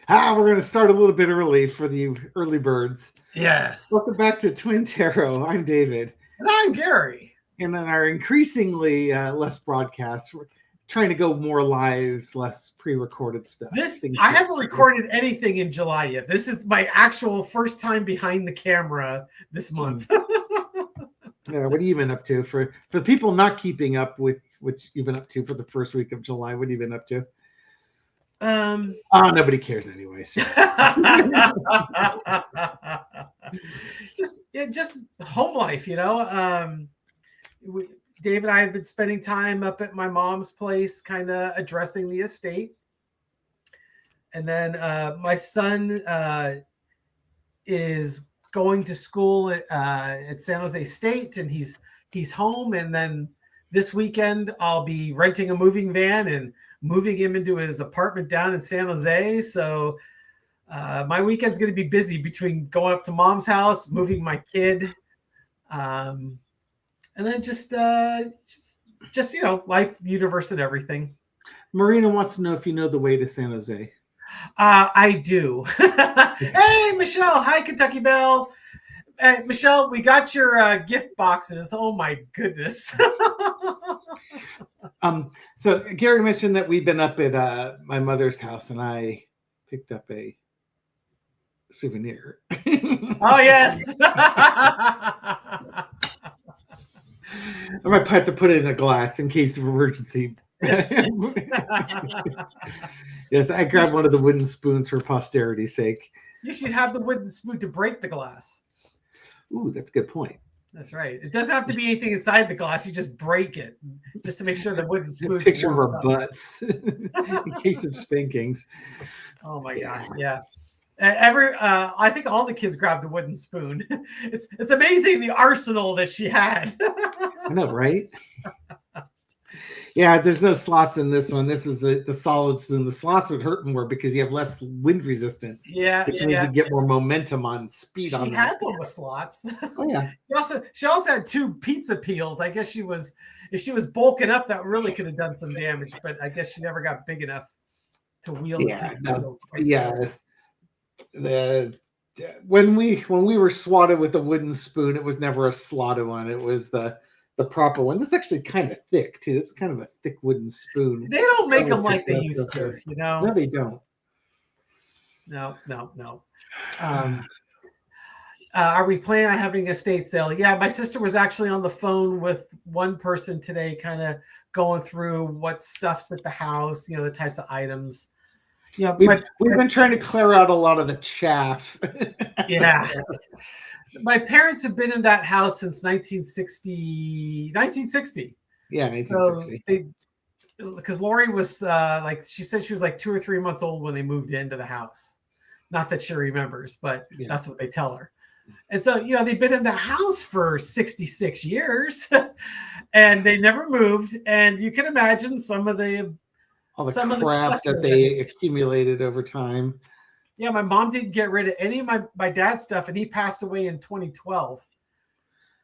We're going to start a little bit early for the early birds. Yes. Welcome back to Twin Tarot. I'm David. And I'm Gary. And in our increasingly less broadcasts, we're trying to go more lives, less pre-recorded stuff. I haven't recorded anything in July yet. This is my actual first time behind the camera this month. Yeah, what have you been up to? For the people not keeping up with what you've been up to for the first week of July, what have you been up to? Nobody cares anyway. So. just home life, Dave and I have been spending time up at my mom's place, kind of addressing the estate. And then my son is going to school at San Jose State, and he's home. And then this weekend I'll be renting a moving van and moving him into his apartment down in San Jose. So my weekend's going to be busy between going up to mom's house, moving my kid, and then just life, universe, and everything. Marina wants to know if you know the way to San Jose. I do. Hey, Michelle. Hi, Kentucky Belle. Michelle, we got your gift boxes. Oh my goodness. So Gary mentioned that we've been up at my mother's house, and I picked up a souvenir. Oh yes. I might have to put it in a glass in case of emergency. Yes, yes, I grabbed one of the wooden spoons for posterity's sake. You should have the wooden spoon to break the glass. Ooh, that's a good point. That's right. It doesn't have to be anything inside the glass. You just break it just to make sure the wooden spoon. Picture of our butts in case of spankings. Oh my gosh! Yeah. I think all the kids grabbed the wooden spoon. It's amazing the arsenal that she had. I know, right? Yeah, there's no slots in this one. This is the solid spoon. The slots would hurt more because you have less wind resistance. Yeah, which means you get more momentum on speed. She had one with slots. Oh yeah. She also had two pizza peels. I guess if she was bulking up, that really could have done some damage. But I guess she never got big enough to wield. When we were swatted with a wooden spoon, it was never a slotted one. It was the proper one. This is actually kind of thick too. It's kind of a thick wooden spoon. They don't make them like they used to, No, they don't. No. Are we planning on having a estate sale? Yeah, my sister was actually on the phone with one person today, kind of going through what stuff's at the house, the types of items. Yeah, we've been trying to clear out a lot of the chaff. Yeah. My parents have been in that house since 1960. Yeah, 1960. So because Lori was she said she was like 2 or 3 months old when they moved into the house. Not that she remembers, but that's what they tell her. And so, they've been in the house for 66 years and they never moved. And you can imagine some of the crap that they accumulated over time. Yeah, my mom didn't get rid of any of my dad's stuff, and he passed away in 2012.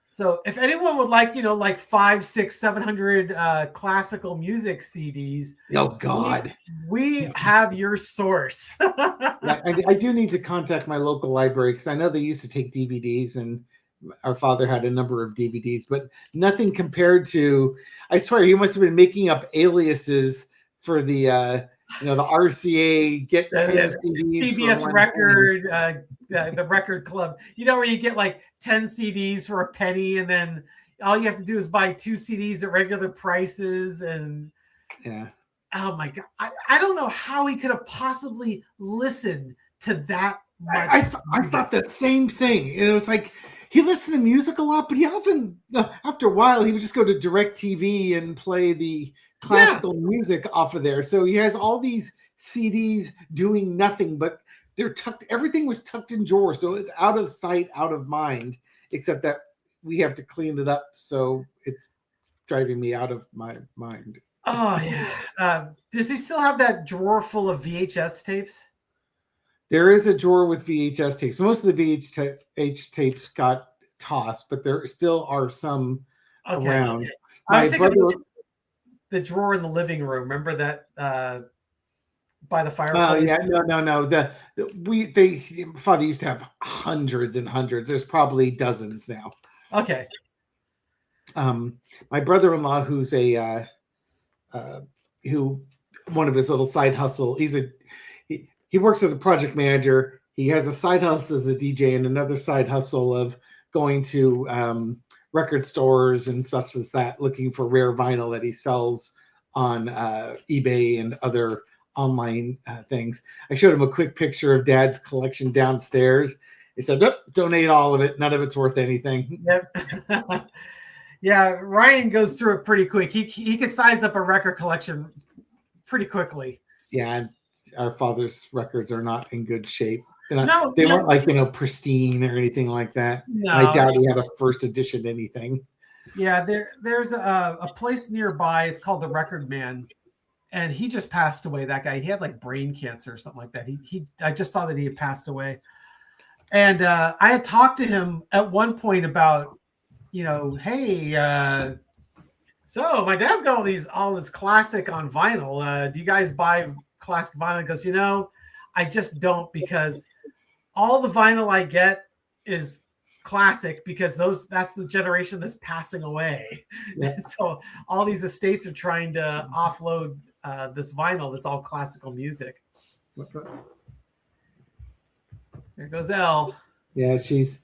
So if anyone would like, 500, 600, 700 classical music CDs, oh God, we have your source. Yeah, I do need to contact my local library because I know they used to take DVDs, and our father had a number of DVDs, but nothing compared to. I swear, he must have been making up aliases for the. The RCA get CDs CBS record, the record club. Where you get like 10 CDs for a penny, and then all you have to do is buy 2 CDs at regular prices. And oh my God, I don't know how he could have possibly listened to that much. I thought the same thing. It was like he listened to music a lot, but he often, after a while, he would just go to DirecTV and play the classical music off of there. So he has all these CDs doing nothing, but they're tucked. Everything was tucked in drawers, so it's out of sight, out of mind. Except that we have to clean it up, so it's driving me out of my mind. Oh yeah. Does he still have that drawer full of VHS tapes? There is a drawer with VHS tapes. Most of the VHS tapes got tossed, but there still are some around. I was thinking the drawer in the living room. Remember that by the fireplace? yeah, no. Father used to have hundreds and hundreds. There's probably dozens now. Okay. My brother-in-law, who's who one of his little side hustle. He works as a project manager. He has a side hustle as a DJ and another side hustle of going to record stores and such as that, looking for rare vinyl that he sells on eBay and other online things. I showed him a quick picture of Dad's collection downstairs. He said, "Nope, donate all of it. None of it's worth anything." Yep. Yeah, Ryan goes through it pretty quick. He could size up a record collection pretty quickly. Yeah, our father's records are not in good shape. No, they weren't like, pristine or anything like that. No, I doubt he had a first edition anything. Yeah, there's a place nearby. It's called the Record Man, and he just passed away. That guy, he had like brain cancer or something like that. I just saw that he had passed away, and I had talked to him at one point about, hey, so my dad's got all this classic on vinyl. Do you guys buy classic vinyl? He goes, I just don't, because all the vinyl I get is classic, because that's the generation that's passing away. Yeah. And so all these estates are trying to offload this vinyl that's all classical music. There goes Elle. Yeah, she's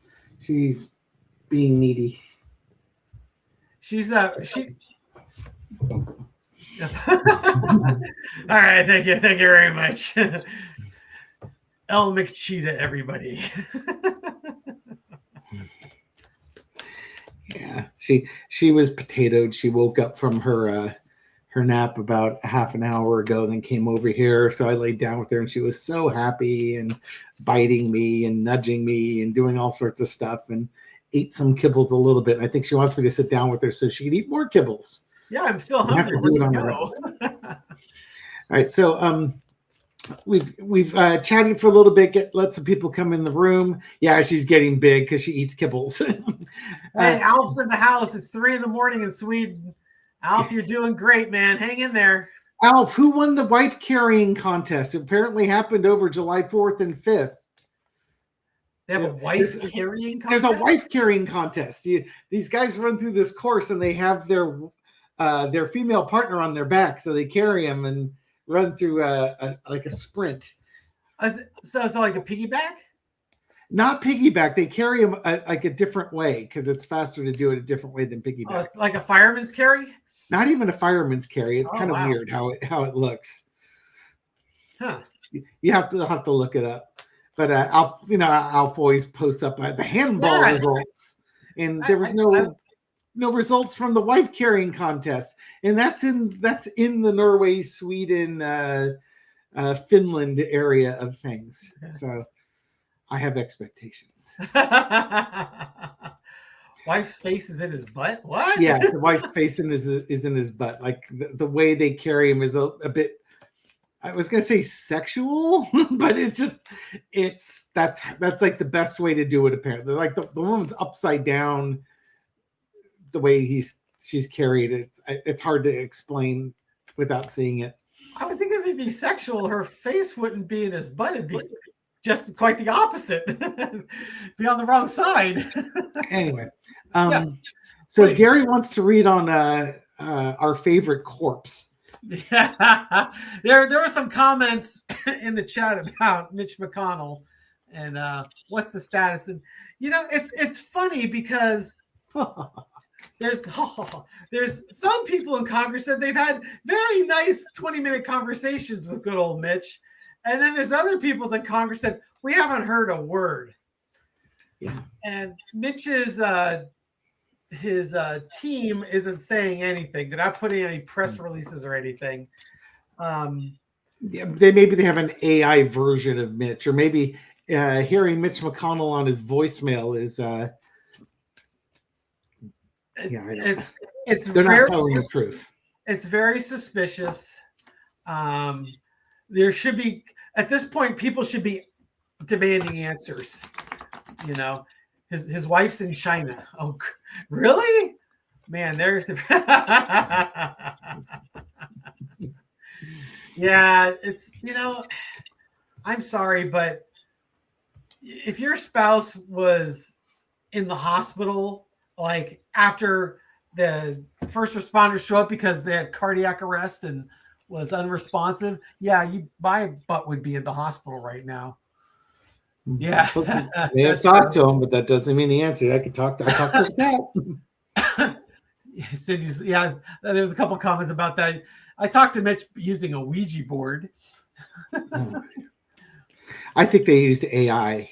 being needy. She's All right, thank you very much. Elle McCheetah, everybody. Yeah, she was potatoed. She woke up from her nap about a half an hour ago, then came over here. So I laid down with her, and she was so happy and biting me and nudging me and doing all sorts of stuff, and ate some kibbles a little bit. And I think she wants me to sit down with her so she can eat more kibbles. Yeah, I'm still hungry. All right, so we've chatted for a little bit. Let some people come in the room. Yeah, she's getting big because she eats kibbles. Hey, Alf's in the house. It's 3 a.m. in Sweden. Alf, you're doing great, man. Hang in there. Alf, who won the wife carrying contest? It apparently happened over July 4th and 5th. They have a wife carrying contest? There's a wife carrying contest. These guys run through this course, and they have their female partner on their back, so they carry them and run through like a sprint. So it's like a piggyback? Not piggyback. They carry them like a different way because it's faster to do it a different way than piggyback. Oh, it's like a fireman's carry? Not even a fireman's carry. It's kind of weird how it looks. Huh. You have to look it up. But Alf always posts up the handball results, and there was no results from the wife carrying contest, and that's in the Norway, Sweden, Finland area of things. So I have expectations. Wife's face is in his butt? What? Yeah, the wife's face is in his butt. Like the way they carry him is a bit, I was gonna say sexual, but that's like the best way to do it. Apparently, like the woman's upside down. The way she's carried it, it's hard to explain without seeing it. I would think if it'd be sexual, her face wouldn't be in his butt. It'd be just quite the opposite. Be on the wrong side. Anyway, so please. Gary wants to read on our favorite corpse. Yeah, there were some comments in the chat about Mitch McConnell and what's the status. And it's funny because there's some people in Congress that they've had very nice 20-minute conversations with good old Mitch, and then there's other people in Congress that we haven't heard a word. Yeah, and Mitch's his team isn't saying anything. They're not putting any press releases or anything. Yeah, they have an AI version of Mitch, or maybe hearing Mitch McConnell on his voicemail is. It's they're not telling the truth. It's very suspicious. There should be, at this point, people should be demanding answers. His wife's in China. Oh, really? Man, there's Yeah, it's I'm sorry, but if your spouse was in the hospital, like after the first responders show up because they had cardiac arrest and was unresponsive, yeah, my butt would be in the hospital right now. Yeah, Okay. May have that's talked true. to him, but that doesn't mean he answered. I talked to the cat. Cindy's, yeah, there was a couple comments about that. I talked to Mitch using a Ouija board. I think they used AI.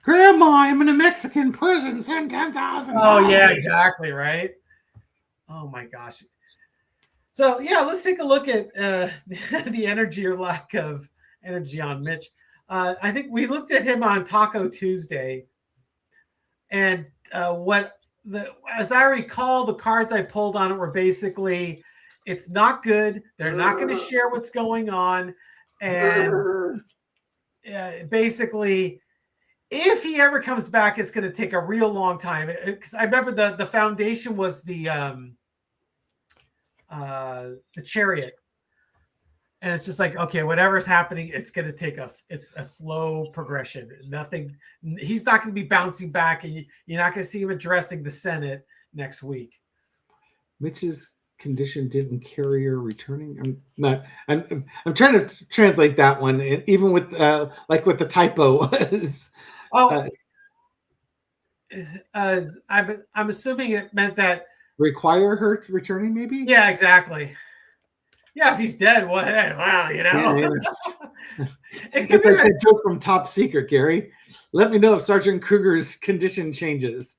Grandma, I'm in a Mexican prison. Send $10,000. Oh yeah, exactly, right. Oh my gosh. So yeah, let's take a look at the energy or lack of energy on Mitch. I think we looked at him on Taco Tuesday, and as I recall, the cards I pulled on it were basically, it's not good. They're not going to share what's going on, and basically, if he ever comes back, it's going to take a real long time. Because I remember the foundation was the Chariot, and it's just like, okay, whatever's happening, it's going to take us. It's a slow progression. Nothing. He's not going to be bouncing back, and you're not going to see him addressing the Senate next week. Mitch's condition didn't carrier returning. I'm trying to translate that one, and even with what the typo was. I'm assuming it meant that require her returning, maybe. Yeah, exactly. Yeah, if he's dead, well, Yeah. It's like a joke from Top Secret, Gary. Let me know if Sergeant Kruger's condition changes.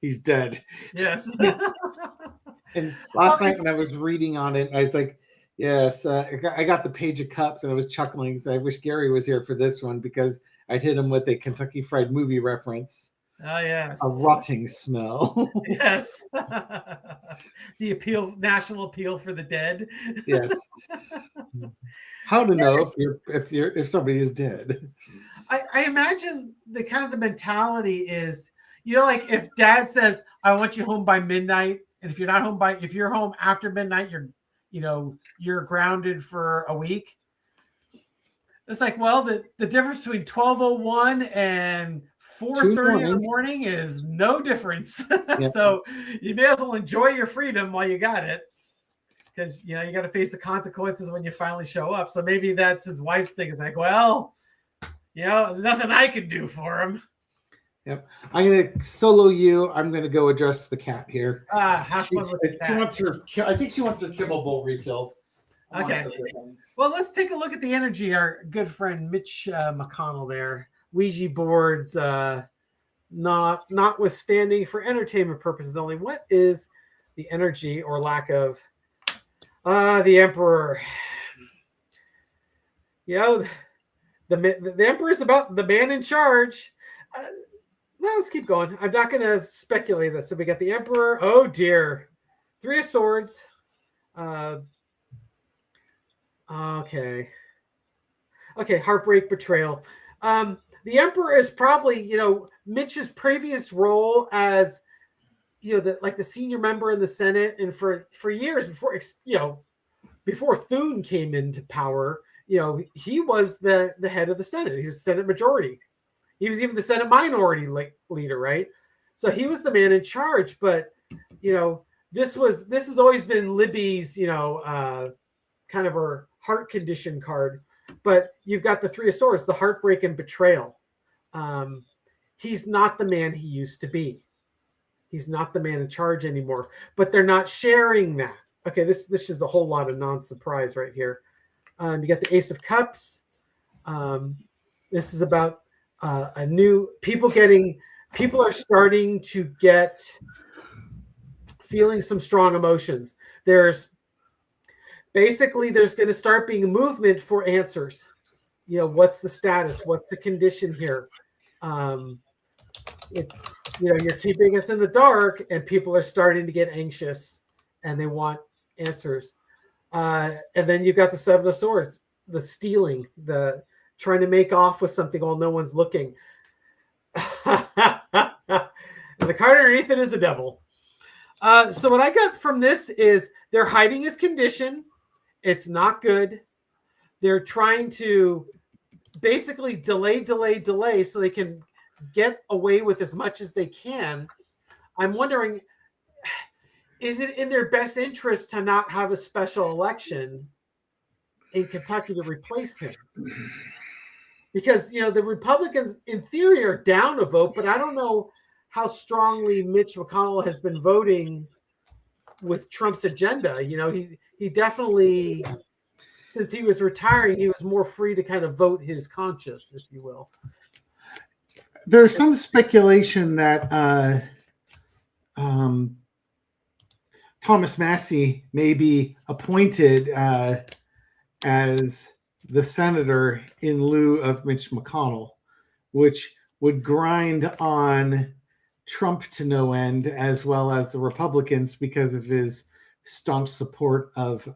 He's dead. Yes. And last night when I was reading on it, I was like, yes, I got the Page of Cups, and I was chuckling because I wish Gary was here for this one, because I'd hit him with a Kentucky Fried Movie reference. Oh, yes. A rotting smell. Yes. The national appeal for the dead. Yes. How to know if somebody is dead. I imagine the mentality is, like if dad says, I want you home by midnight, and if you're home after midnight, you're grounded for a week. It's like, well, the difference between 12:01 and 4:30 in the morning is no difference. Yeah. So you may as well enjoy your freedom while you got it, because you got to face the consequences when you finally show up. So maybe that's his wife's thing. It's like, well, there's nothing I can do for him. Yep. I'm gonna solo you. I'm gonna go address the cat here. Have fun with the cat. I think she wants her kibble bowl refilled. Okay. Well, let's take a look at the energy. Our good friend Mitch McConnell there. Ouija boards, notwithstanding, for entertainment purposes only. What is the energy or lack of the Emperor? The Emperor is about the man in charge. Now let's keep going. I'm not going to speculate this. So we got the Emperor. Oh dear. 3 of Swords. Okay. Heartbreak, betrayal. The Emperor is probably, Mitch's previous role as, the senior member in the Senate, and for years before Thune came into power, he was the head of the Senate. He was Senate majority. He was even the Senate minority leader, right? So he was the man in charge. But this has always been Libby's, kind of her heart condition card. But you've got the 3 of Swords, the heartbreak and betrayal. He's not the man he used to be. He's not the man in charge anymore. But they're not sharing that. Okay, this is a whole lot of non-surprise right here. You got the Ace of Cups. This is about people are starting to get feeling some strong emotions. There's going to start being a movement for answers. What's the status? What's the condition here? It's, you're keeping us in the dark, and people are starting to get anxious and they want answers. And then you've got the 7 of Swords, the stealing, the trying to make off with something while no one's looking. And the card underneath it is the Devil. So what I got from this is they're hiding his condition. It's not good. they're trying to basically delay so they can get away with as much as they can. I'm wondering, is it in their best interest to not have a special election in Kentucky to replace him? Because, the Republicans in theory are down a vote, but I don't know how strongly Mitch McConnell has been voting with Trump's agenda. He definitely, since he was retiring, he was more free to kind of vote his conscience, if you will. There's some speculation that Thomas Massie may be appointed as the senator in lieu of Mitch McConnell, which would grind on Trump to no end, as well as the Republicans, because of his staunch support of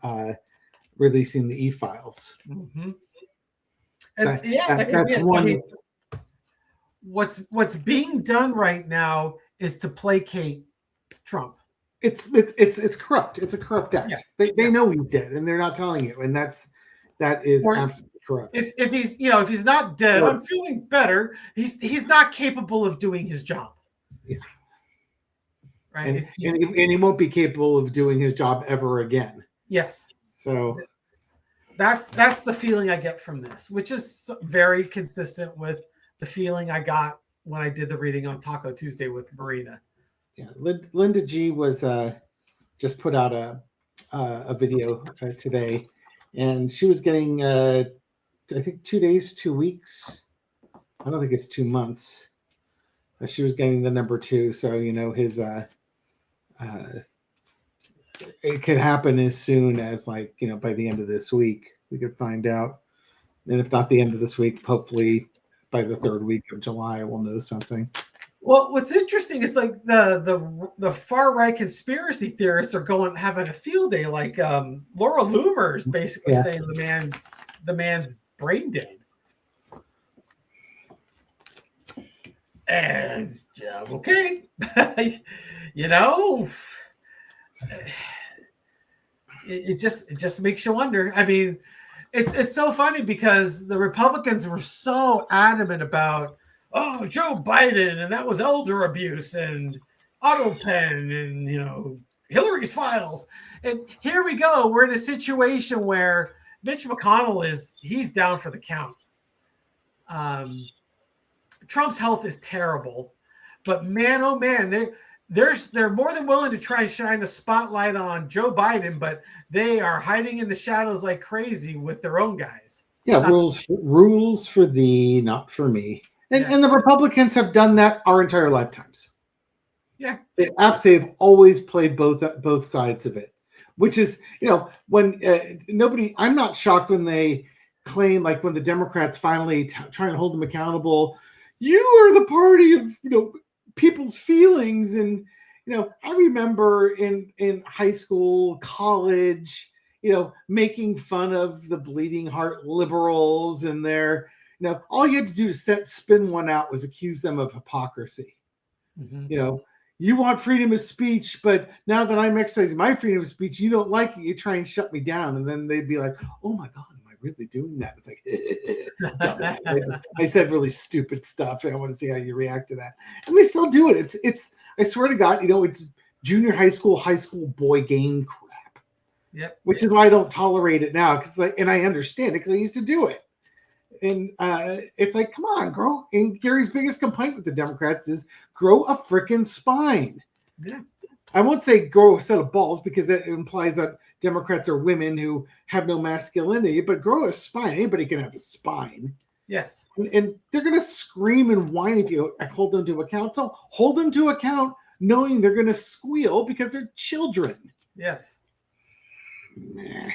releasing the e-files. Mm-hmm. That's one. I mean, what's being done right now is to placate Trump. It's corrupt. It's a corrupt act. Yeah. They know he's dead, and they're not telling you, and that is absolutely corrupt. If he's not dead, I'm feeling better. He's not capable of doing his job. Yeah. Right. And he won't be capable of doing his job ever again. Yes. So that's the feeling I get from this, which is very consistent with the feeling I got when I did the reading on Taco Tuesday with Marina. Yeah, Linda G was just put out a video today, and she was getting I think 2 days, 2 weeks. I don't think it's 2 months. She was getting the number 2, so his it could happen as soon as by the end of this week. We could find out, and if not the end of this week, hopefully by the 3rd week of July, we'll know something. Well, what's interesting is the far right conspiracy theorists are having a field day. Like Laura Loomer is basically saying the man's brain dead. And okay, it just makes you wonder. I mean, it's so funny because the Republicans were so adamant about, oh, Joe Biden, and that was elder abuse and auto pen and Hillary's files. And here we go. We're in a situation where Mitch McConnell he's down for the count. Trump's health is terrible, but man, oh man, they're more than willing to try and shine a spotlight on Joe Biden, but they are hiding in the shadows like crazy with their own guys. Yeah, rules for thee, not for me. And the Republicans have done that our entire lifetimes. Yeah, they've always played both sides of it, which is when nobody. I'm not shocked when they claim, like when the Democrats finally try and hold them accountable. You are the party of people's feelings, and I remember in high school, college, making fun of the bleeding heart liberals and their. All you had to do to spin one out was accuse them of hypocrisy. Mm-hmm. You want freedom of speech, but now that I'm exercising my freedom of speech, you don't like it. You try and shut me down, and then they'd be like, "Oh my God, am I really doing that?" It's like I said really stupid stuff, and I want to see how you react to that. And they still do it. It's I swear to God, it's junior high school boy game crap. Yep. Which is why I don't tolerate it now, and I understand it because I used to do it. And it's like, come on, grow. And Gary's biggest complaint with the Democrats is grow a freaking spine. Yeah. I won't say grow a set of balls because that implies that Democrats are women who have no masculinity, but grow a spine. Anybody can have a spine. Yes. And they're going to scream and whine if you hold them to account. So hold them to account knowing they're going to squeal because they're children. Yes. Nah.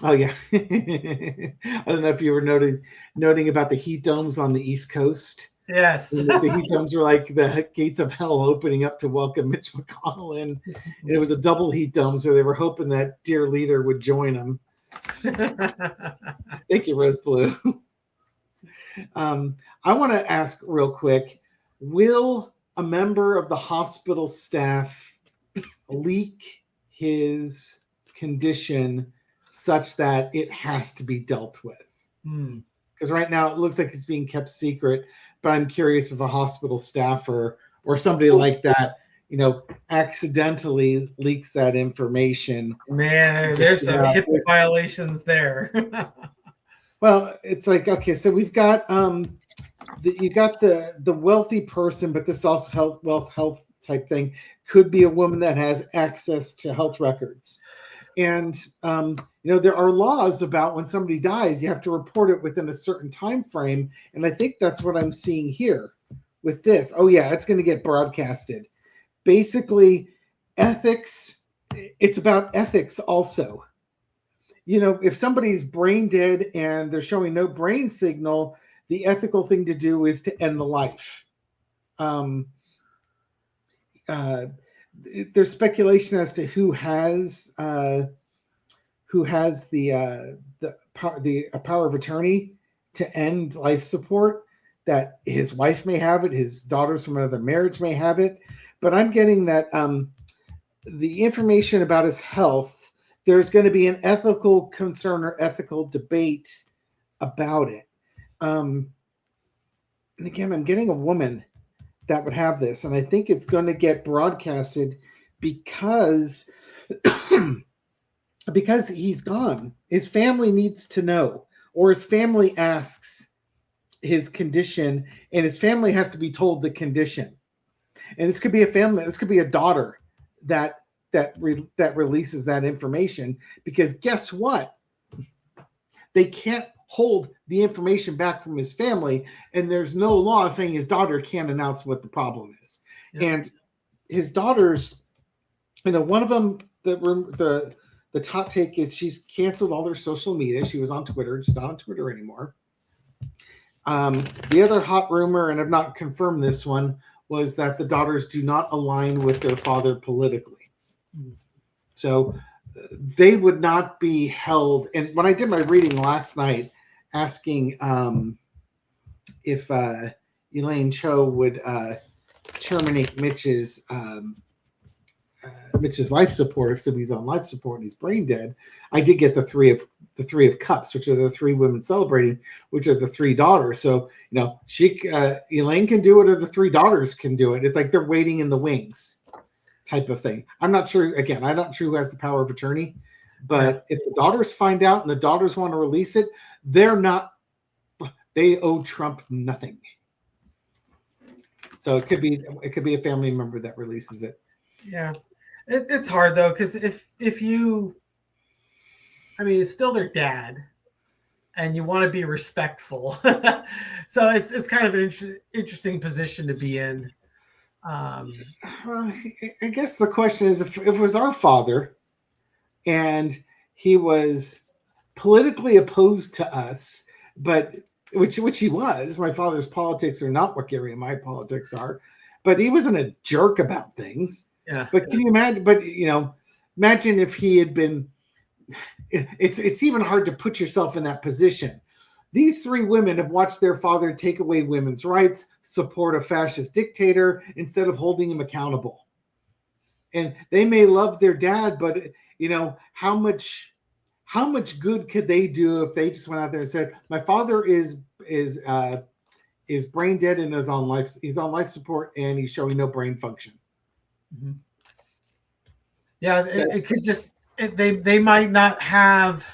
Oh yeah, I don't know if you were noting about the heat domes on the East Coast. Yes, the heat domes were like the gates of hell opening up to welcome Mitch McConnell in. And it was a double heat dome, so they were hoping that dear leader would join them. Thank you, Rose Blue. I want to ask real quick: will a member of the hospital staff leak his condition such that it has to be dealt with. Hmm. Because right now it looks like it's being kept secret, but I'm curious if a hospital staffer or somebody like that, accidentally leaks that information. Man, there's some Yeah. HIPAA violations there. Well, it's like, okay, so we've got you got the wealthy person, but this also health type thing could be a woman that has access to health records. And there are laws about when somebody dies, you have to report it within a certain time frame. And I think that's what I'm seeing here with this. Oh yeah, it's going to get broadcasted. Basically, ethics. It's about ethics also. If somebody's brain dead and they're showing no brain signal, the ethical thing to do is to end the life. Um, there's speculation as to who has the power of attorney to end life support. That his wife may have it, his daughters from another marriage may have it, but I'm getting that the information about his health, there's going to be an ethical concern or ethical debate about it. And again, I'm getting a woman that would have this, and I think it's going to get broadcasted because because he's gone. His family needs to know, or his family asks his condition, and his family has to be told the condition. And this could be a family. This could be a daughter that releases that information, because guess what? They can't hold the information back from his family, and there's no law saying his daughter can't announce what the problem is. Yep. And his daughters, one of them, the top take is she's canceled all their social media. She was on Twitter, just not on Twitter anymore. The other hot rumor, and I've not confirmed this one, was that the daughters do not align with their father politically. So they would not be held. And when I did my reading last night, asking if Elaine Cho would terminate Mitch's life support if somebody's on life support and he's brain dead, I did get the three of cups, which are the three women celebrating, which are the three daughters. So Elaine can do it, or the three daughters can do it. It's like they're waiting in the wings, type of thing. I'm not sure. Again, I'm not sure who has the power of attorney, but if the daughters find out and the daughters want to release it, they owe Trump nothing. So it could be a family member that releases it. Yeah. It's hard though, because if you, it's still their dad, and you want to be respectful, so it's kind of an interesting position to be in. Well, I guess the question is, if it was our father, and he was politically opposed to us, but which he was. My father's politics are not what Gary and my politics are, but he wasn't a jerk about things. Yeah. But can you imagine? But imagine if he had been. It's even hard to put yourself in that position. These three women have watched their father take away women's rights, support a fascist dictator instead of holding him accountable. And they may love their dad, but how much good could they do if they just went out there and said, "My father is brain dead and he's on life support and he's showing no brain function." Mm-hmm. Yeah, it could just they might not have.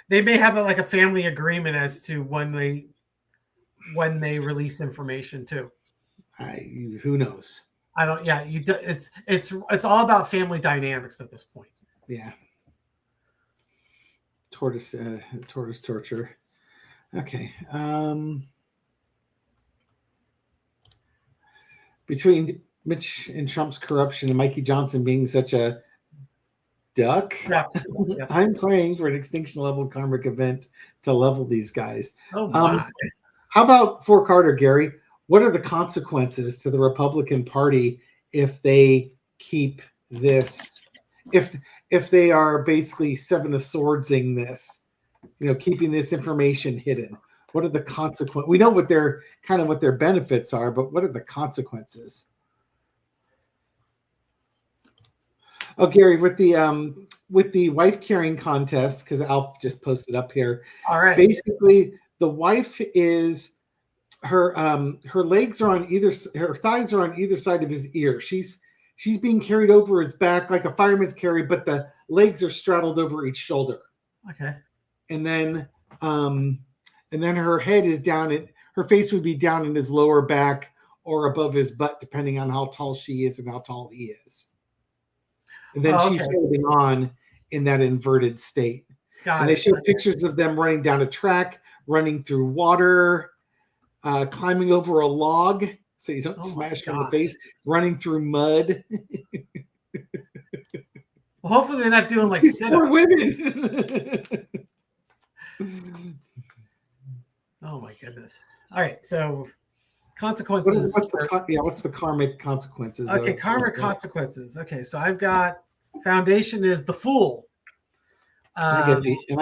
They may have a family agreement as to when they release information too. Who knows? I don't. Yeah, it's all about family dynamics at this point. Yeah. Tortoise torture. Okay. Between Mitch and Trump's corruption and Mikey Johnson being such a duck, yeah. Yes. I'm praying for an extinction level karmic event to level these guys. Oh my. How about for Carter, Gary? What are the consequences to the Republican Party if they keep this? If they are basically Seven of Swordsing this, keeping this information hidden, what are the consequences? We know what their benefits are, but what are the consequences? Oh, Gary, with the wife carrying contest, because Alf just posted up here. All right. Basically, the wife is her legs are on her thighs are on either side of his ear. She's being carried over his back like a fireman's carry, but the legs are straddled over each shoulder. Okay. And then her head is down at her face would be down in his lower back or above his butt, depending on how tall she is and how tall he is. And then she's holding on in that inverted state. And they show pictures of them running down a track, running through water, climbing over a log so you don't smash her in the face, running through mud. Well, hopefully they're not doing like sit-ups. Women. Oh my goodness. All right, so consequences. What's the karmic consequences? Okay, karmic consequences. Okay, so I've got foundation is the Fool. I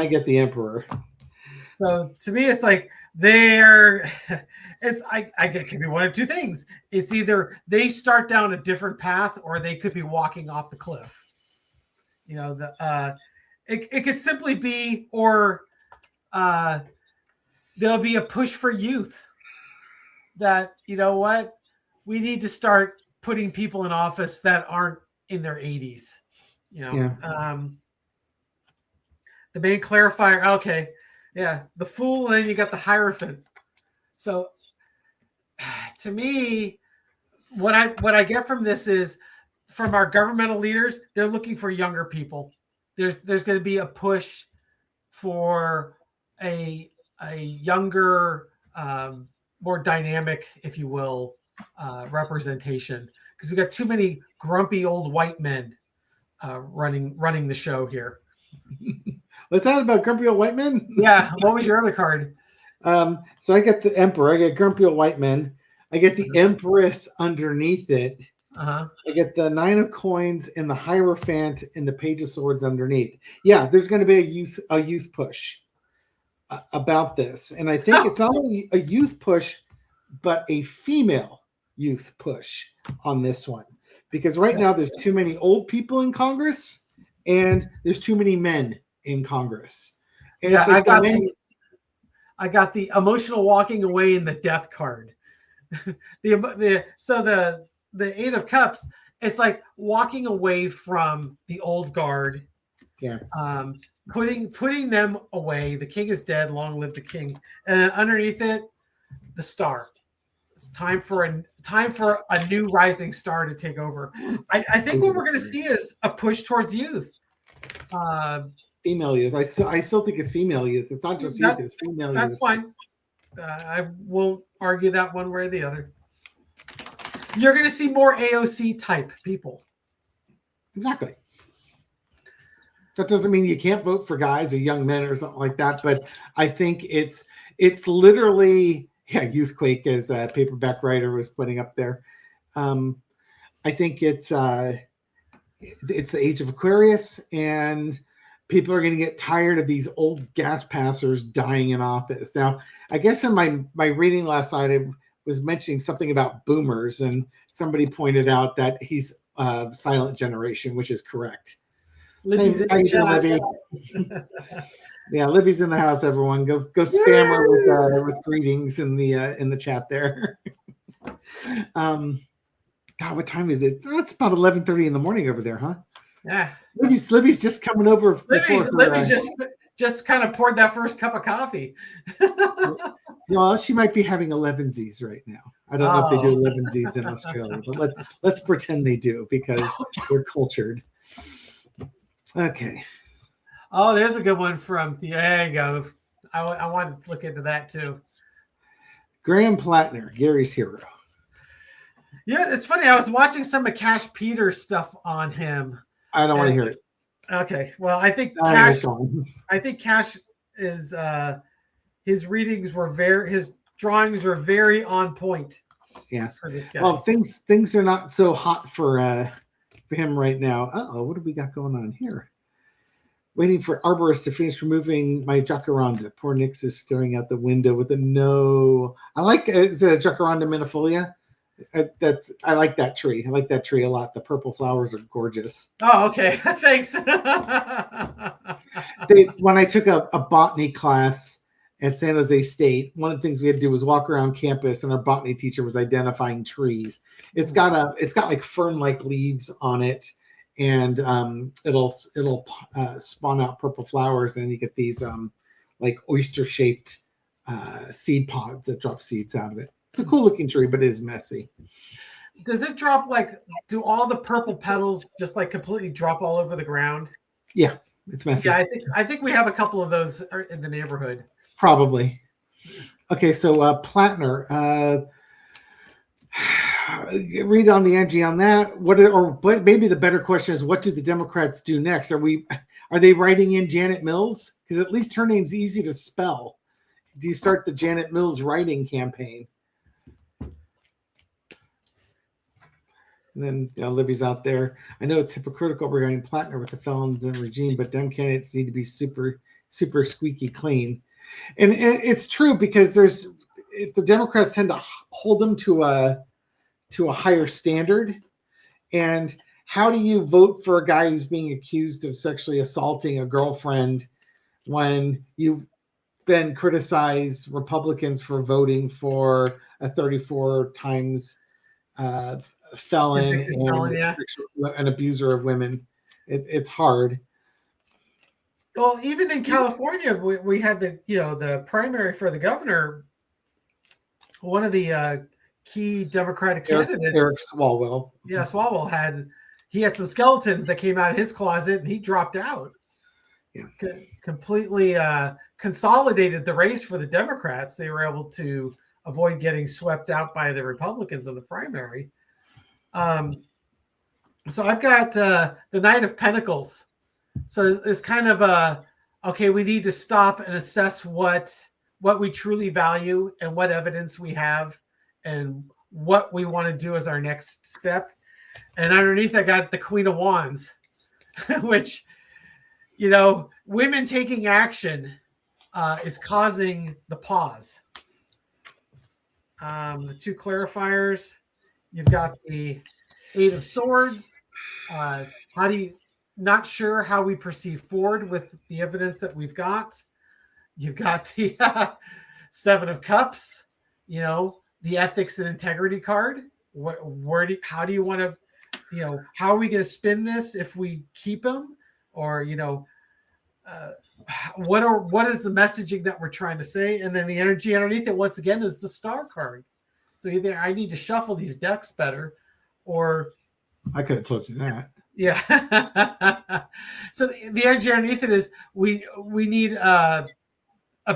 get the Emperor. So to me, it's like it could be one of two things. It's either they start down a different path or they could be walking off the cliff. You know, it could simply be, or there'll be a push for youth that, you know what, we need to start putting people in office that aren't in their 80s. You know, the main clarifier. Okay. Yeah. The Fool. And then you got the Hierophant. So to me, what I get from this is from our governmental leaders, they're looking for younger people. There's going to be a push for a younger, more dynamic, if you will, representation, because we got too many grumpy old white men running the show here. What's that about grumpy old white men? Yeah. What was your other card? So I get the Emperor. I get grumpy old white men. I get the Empress underneath it. I get the 9 of Coins and the Hierophant and the Page of Swords underneath. Yeah, there's going to be a youth push about this, and I think it's not only a youth push, but a female youth push on this one, because right now there's too many old people in Congress and there's too many men in Congress. And yeah, like I got the emotional walking away in the Death card. the 8 of Cups, it's like walking away from the old guard. Yeah. Putting them away. The king is dead. Long live the king. And then underneath it, the Star. It's time for a new rising star to take over. I think what we're going to see is a push towards youth. Female youth. I still think it's female youth. It's not just youth. It's female youth. That's fine. I won't argue that one way or the other. You're going to see more AOC type people. Exactly. That doesn't mean you can't vote for guys or young men or something like that, but I think it's literally, Youthquake, as a paperback writer was putting up there. I think it's the age of Aquarius, and people are going to get tired of these old gas passers dying in office. Now, I guess in my reading last night, I was mentioning something about boomers, and somebody pointed out that he's silent generation, which is correct. Libby's in the chat. Yeah, Libby's in the house. Everyone, go spam her with greetings in the chat there. God, what time is it? Oh, it's about 11:30 in the morning over there, huh? Yeah. Libby's just coming over. Libby's just kind of poured that first cup of coffee. Well, she might be having 11sies right now. I don't know if they do 11sies in Australia, but let's pretend they do, because we're cultured. Okay. Oh, there's a good one from. There you go. I wanted to look into that too. Graham Plattner, Gary's hero. Yeah, it's funny. I was watching some of Cash Peters stuff on him. I don't want to hear it. Okay. Well, I think Cash is his readings were his drawings were very on point. Yeah. For this guy. Well, things are not so hot for him right now. What do we got going on here? Waiting for Arborist to finish removing my jacaranda. Poor Nix is staring out the window with a no. I like, is it a jacaranda minifolia? I like that tree. I like that tree a lot. The purple flowers are gorgeous. Oh, okay. Thanks. When I took a botany class at San Jose State, one of the things we had to do was walk around campus, and our botany teacher was identifying trees. It's got like fern-like leaves on it, and it'll spawn out purple flowers, and you get these like oyster-shaped seed pods that drop seeds out of it. It's a cool looking tree, but it is messy. Does it drop do all the purple petals just like completely drop all over the ground? Yeah, it's messy. Yeah, I think we have a couple of those in the neighborhood. Probably. Okay, so Plattner. Read on the energy on that. But maybe the better question is, what do the Democrats do next? Are they writing in Janet Mills? Because at least her name's easy to spell. Do you start the Janet Mills writing campaign? And then Libby's out there. I know it's hypocritical regarding Plattner with the felons and regime, but Dem candidates need to be super, super squeaky clean. And it's true, because the Democrats tend to hold them to a higher standard. And how do you vote for a guy who's being accused of sexually assaulting a girlfriend when you then criticize Republicans for voting for a 34 times felon and an abuser of women? It's hard. Well, even in California, we had the primary for the governor. One of the key Democratic candidates, Eric Swalwell. Yeah, Swalwell had some skeletons that came out of his closet, and he dropped out. Yeah, completely consolidated the race for the Democrats. They were able to avoid getting swept out by the Republicans in the primary. So I've got the Knight of Pentacles. So it's kind of okay, we need to stop and assess what we truly value and what evidence we have and what we want to do as our next step. And underneath I got the Queen of Wands, which, women taking action is causing the pause. The two clarifiers, you've got the Eight of Swords. Not sure how we proceed forward with the evidence that we've got. You've got the Seven of Cups, the ethics and integrity card. How do you want to, how are we going to spin this if we keep them? Or, what is the messaging that we're trying to say? And then the energy underneath it, once again, is the Star card. So either I need to shuffle these decks better, or I could have told you that. Yeah. So the energy underneath it is we need a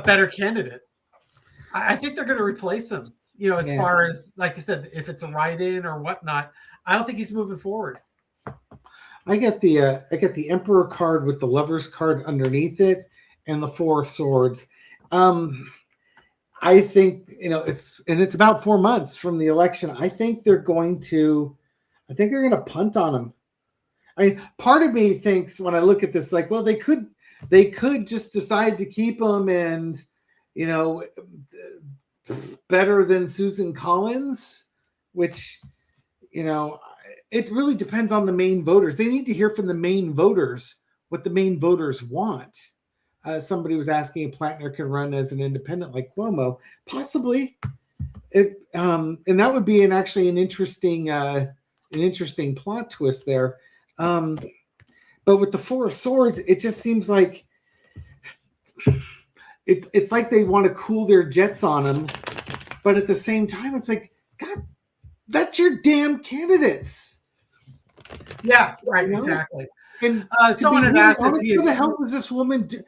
better candidate. I think they're going to replace him. As far as, like I said, if it's a write-in or whatnot, I don't think he's moving forward. I get the Emperor card with the Lovers card underneath it and the Four of Swords. I think it's about 4 months from the election. I think they're going to punt on him. I mean, part of me thinks when I look at this, like, well, they could just decide to keep him and, better than Susan Collins, which, it really depends on the main voters. They need to hear from the main voters what the main voters want. Somebody was asking if Plattner can run as an independent like Cuomo. Possibly. And that would be actually an interesting plot twist there. But with the Four of Swords, it just seems like it's like they want to cool their jets on him, but at the same time, it's like, God, that's your damn candidates. Yeah, right, exactly. And someone had asked, what the hell was this woman do?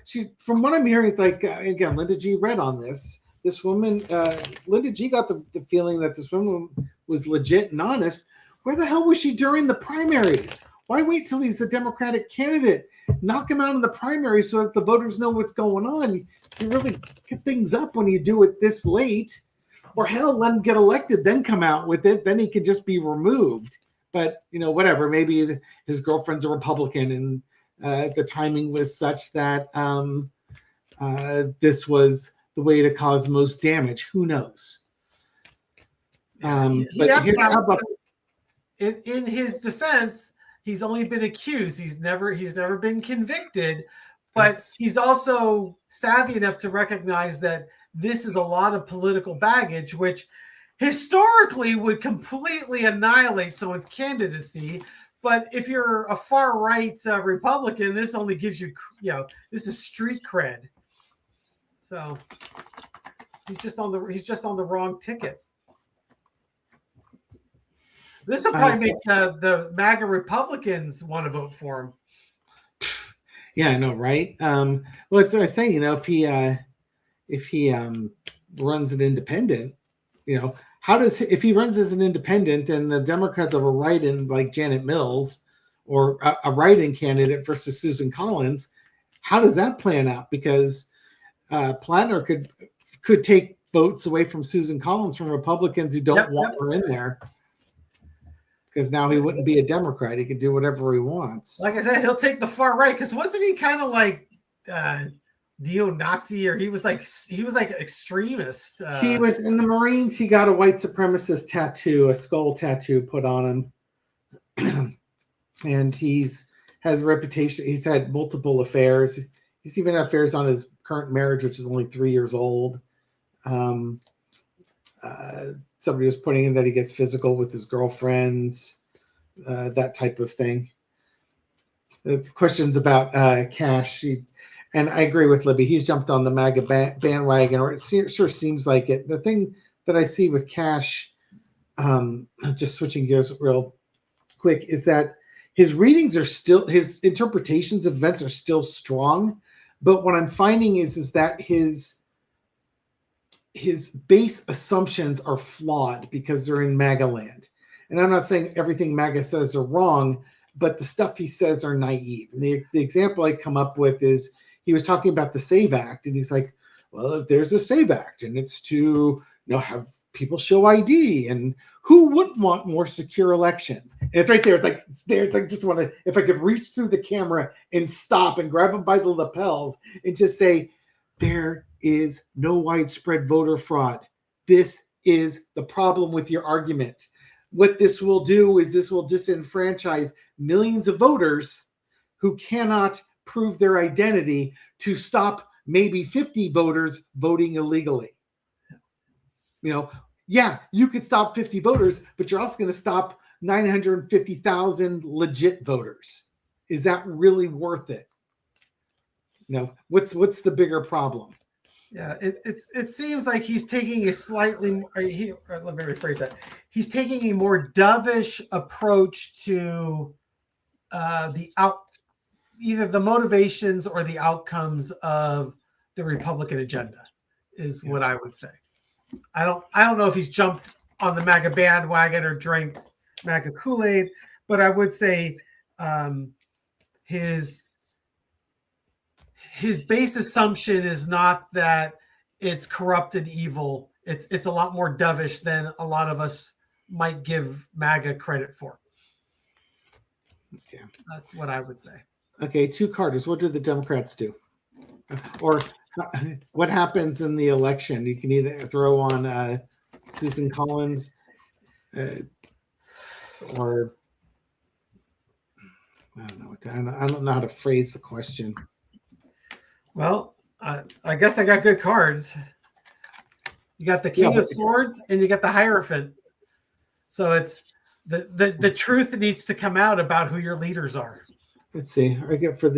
She, from what I'm hearing, it's like, again, Linda G read on this. This woman, Linda G got the feeling that this woman was legit and honest. Where the hell was she during the primaries? Why wait till he's the Democratic candidate? Knock him out in the primary so that the voters know what's going on. You really get things up when you do it this late. Or hell, let him get elected, then come out with it. Then he could just be removed. But, whatever. Maybe his girlfriend's a Republican and the timing was such that this was the way to cause most damage. Who knows? Yeah, he But has here, now. how about In his defense, he's only been accused. He's never been convicted, but that's he's also savvy enough to recognize that this is a lot of political baggage, which historically would completely annihilate someone's candidacy. But if you're a far right Republican, this only gives you, this is street cred. So he's just on the wrong ticket. This will probably make the MAGA Republicans want to vote for him. Yeah, I know, right? Well, that's what I say. If he runs an independent, if he runs as an independent and the Democrats have a write-in like Janet Mills or a write-in candidate versus Susan Collins, how does that plan out? Because Plattner could take votes away from Susan Collins from Republicans who don't want her in there. Because now he wouldn't be a Democrat. He could do whatever he wants. Like I said, he'll take the far right. Because wasn't he kind of like neo-Nazi, or he was like extremist? He was in the Marines. He got a white supremacist tattoo, a skull tattoo put on him, and has a reputation. He's had multiple affairs. He's even had affairs on his current marriage, which is only 3 years old. Somebody was putting in that he gets physical with his girlfriends, that type of thing. The questions about Kash, and I agree with Libby. He's jumped on the MAGA bandwagon, or it sure seems like it. The thing that I see with Kash, just switching gears real quick, is that his readings are still, his interpretations of events are still strong. But what I'm finding is that his base assumptions are flawed because they're in MAGA land. And I'm not saying everything MAGA says are wrong, but the stuff he says are naive. And the example I come up with is he was talking about the SAVE Act, and he's like, well, if there's a SAVE Act and it's to have people show ID, and who wouldn't want more secure elections? And it's right there. It's there. It's like, just want to, if I could reach through the camera and stop and grab him by the lapels and just say, there is no widespread voter fraud. This is the problem with your argument. What this will do is this will disenfranchise millions of voters who cannot prove their identity to stop maybe 50 voters voting illegally. Yeah, you could stop 50 voters, but you're also going to stop 950,000 legit voters. Is that really worth it? What's the bigger problem? Yeah, it seems like he's taking a slightly. Let me rephrase that. He's taking a more dovish approach to either the motivations or the outcomes of the Republican agenda, is what I would say. I don't know if he's jumped on the MAGA bandwagon or drank MAGA Kool-Aid, but I would say his base assumption is not that it's corrupt and evil. It's a lot more dovish than a lot of us might give MAGA credit for. Okay. That's what I would say. Okay, two Carters. What do the Democrats do? Or what happens in the election? You can either throw on Susan Collins or I don't know how to phrase the question. Well, I guess I got good cards. You got the King of Swords and you got the Hierophant. So it's the truth needs to come out about who your leaders are. Let's see. I get for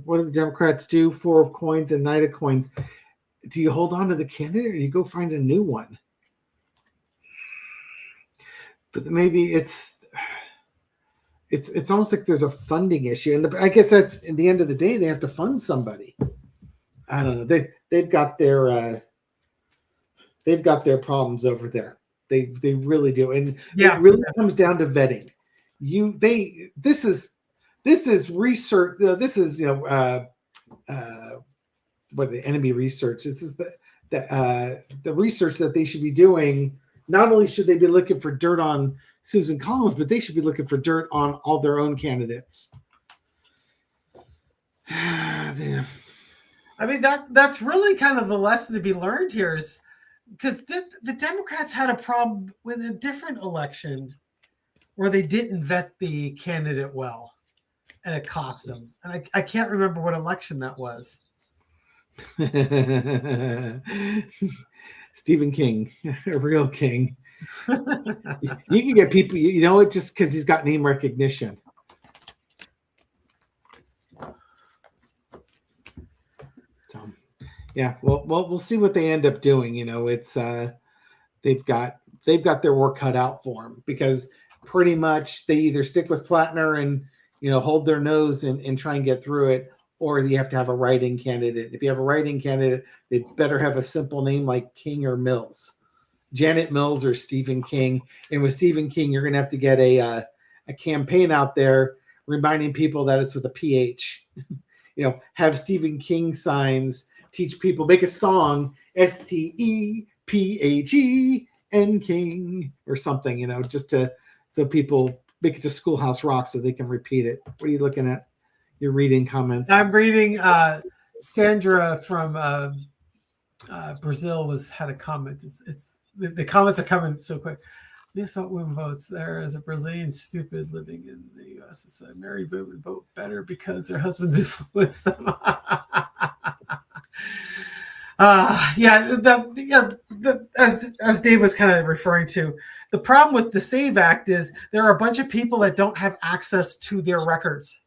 what do the Democrats do? 4 of coins and Knight of coins. Do you hold on to the candidate or do you go find a new one? But maybe it's almost like there's a funding issue, and I guess that's in the end of the day they have to fund somebody. I don't know. They've got their problems over there. They really do, and it really comes down to vetting. This is research. This is what the enemy research. This is the research that they should be doing. Not only should they be looking for dirt on Susan Collins, but they should be looking for dirt on all their own candidates. I mean, that's really kind of the lesson to be learned here is because the Democrats had a problem with a different election where they didn't vet the candidate well, and it cost them. And I can't remember what election that was. Stephen King, a real king. You can get people, it just because he's got name recognition. So, yeah, well, we'll see what they end up doing. It's they've got their work cut out for them, because pretty much they either stick with Plattner and hold their nose and try and get through it, or you have to have a write-in candidate. If you have a write-in candidate, they better have a simple name like King or Mills, Janet Mills or Stephen King. And with Stephen King, you're going to have to get a campaign out there reminding people that it's with a PH. Have Stephen King signs, teach people, make a song, STEPHEN King or something, just so people make it to Schoolhouse Rock so they can repeat it. What are you looking at? You're reading comments. I'm reading Sandra from Brazil had a comment. It's the comments are coming so quick. Minnesota women votes. There is a Brazilian stupid living in the U.S. It said Mary Boo would vote better because their husbands influence them. As Dave was kind of referring to, the problem with the SAVE Act is there are a bunch of people that don't have access to their records.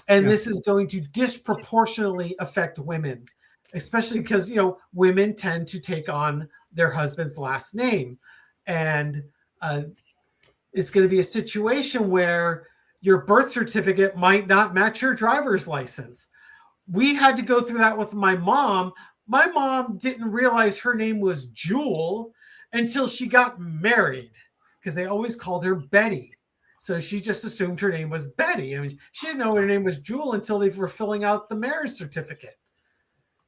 And this is going to disproportionately affect women, especially because, women tend to take on their husband's last name. And it's going to be a situation where your birth certificate might not match your driver's license. We had to go through that with my mom. My mom didn't realize her name was Jewel until she got married, because they always called her Betty. So she just assumed her name was Betty. I mean, she didn't know her name was Jewel until they were filling out the marriage certificate.